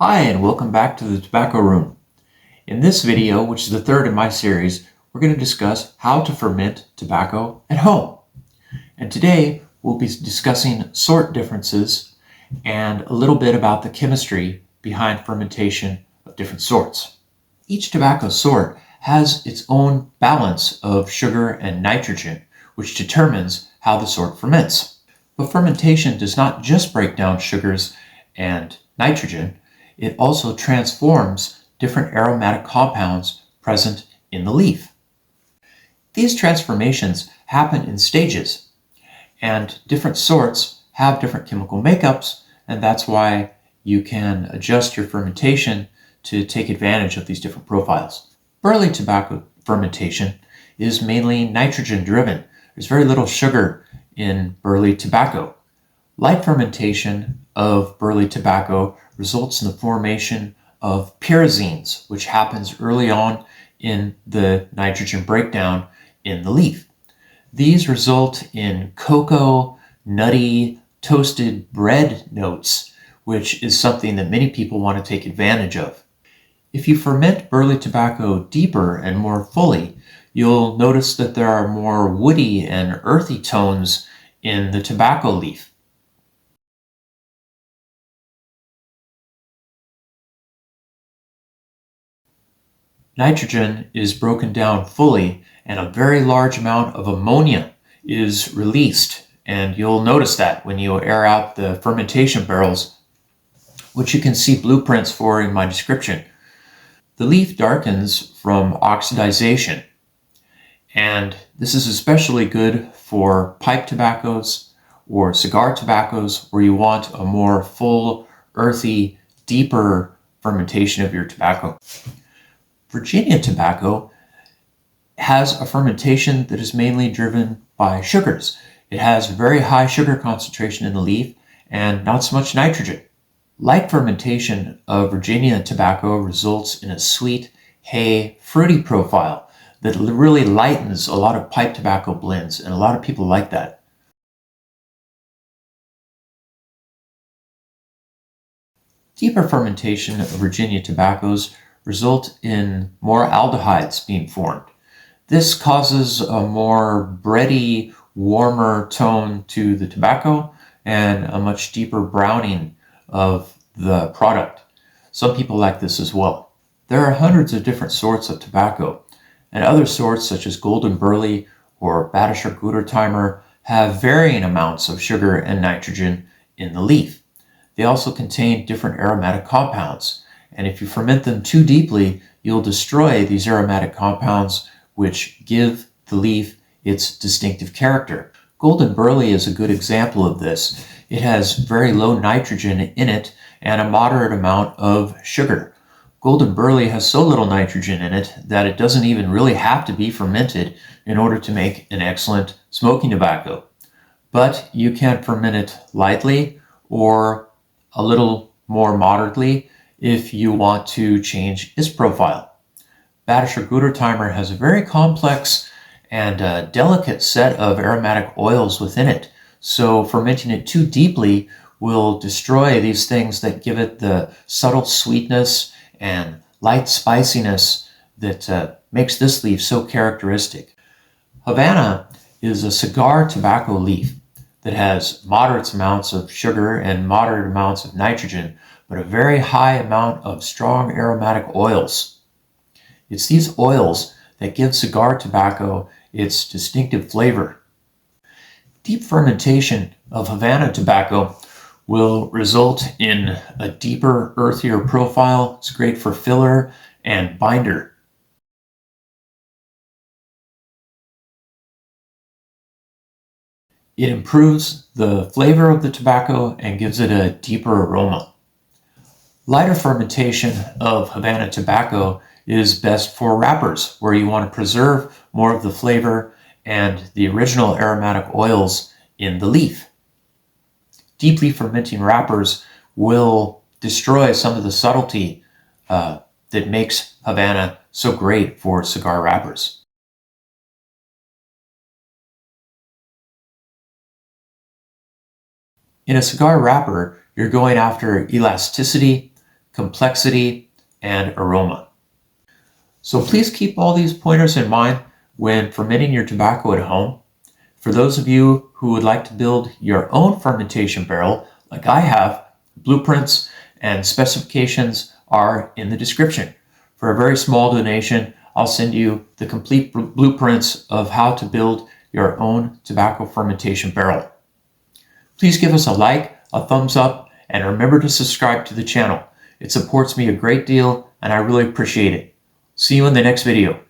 Hi, and welcome back to the Tobacco Room. In this video, which is the third in my series, we're going to discuss how to ferment tobacco at home. And today, we'll be discussing sort differences and a little bit about the chemistry behind fermentation of different sorts. Each tobacco sort has its own balance of sugar and nitrogen, which determines how the sort ferments. But fermentation does not just break down sugars and nitrogen, it also transforms different aromatic compounds present in the leaf. These transformations happen in stages, and different sorts have different chemical makeups, and that's why you can adjust your fermentation to take advantage of these different profiles. Burley tobacco fermentation is mainly nitrogen driven. There's very little sugar in burley tobacco. Light fermentation of burley tobacco results in the formation of pyrazines, which happens early on in the nitrogen breakdown in the leaf. These result in cocoa, nutty, toasted bread notes, which is something that many people want to take advantage of. If you ferment burley tobacco deeper and more fully, you'll notice that there are more woody and earthy tones in the tobacco leaf. Nitrogen is broken down fully, and a very large amount of ammonia is released. And you'll notice that when you air out the fermentation barrels, which you can see blueprints for in my description. The leaf darkens from oxidization, and this is especially good for pipe tobaccos or cigar tobaccos where you want a more full, earthy, deeper fermentation of your tobacco. Virginia tobacco has a fermentation that is mainly driven by sugars. It has very high sugar concentration in the leaf and not so much nitrogen. Light fermentation of Virginia tobacco results in a sweet, hay, fruity profile that really lightens a lot of pipe tobacco blends, and a lot of people like that. Deeper fermentation of Virginia tobaccos result in more aldehydes being formed. This causes a more bready, warmer tone to the tobacco and a much deeper browning of the product. Some people like this as well. There are hundreds of different sorts of tobacco, and other sorts such as golden burley or Badischer Guttertimer have varying amounts of sugar and nitrogen in the leaf. They also contain different aromatic compounds, and if you ferment them too deeply, you'll destroy these aromatic compounds which give the leaf its distinctive character. Golden burley is a good example of this. It has very low nitrogen in it and a moderate amount of sugar. Golden burley has so little nitrogen in it that it doesn't even really have to be fermented in order to make an excellent smoking tobacco. But you can ferment it lightly or a little more moderately if you want to change its profile. Badischer Guttertimer has a very complex and delicate set of aromatic oils within it, so fermenting it too deeply will destroy these things that give it the subtle sweetness and light spiciness that makes this leaf so characteristic. Havana is a cigar tobacco leaf that has moderate amounts of sugar and moderate amounts of nitrogen, but a very high amount of strong aromatic oils. It's these oils that give cigar tobacco its distinctive flavor. Deep fermentation of Havana tobacco will result in a deeper, earthier profile. It's great for filler and binder. It improves the flavor of the tobacco and gives it a deeper aroma. Lighter fermentation of Havana tobacco is best for wrappers, where you want to preserve more of the flavor and the original aromatic oils in the leaf. Deeply fermenting wrappers will destroy some of the subtlety that makes Havana so great for cigar wrappers. In a cigar wrapper, you're going after elasticity, complexity, and aroma. So please keep all these pointers in mind when fermenting your tobacco at home. For those of you who would like to build your own fermentation barrel, like I have, blueprints and specifications are in the description. For a very small donation, I'll send you the complete blueprints of how to build your own tobacco fermentation barrel. Please give us a like, a thumbs up, and remember to subscribe to the channel. It supports me a great deal, and I really appreciate it. See you in the next video.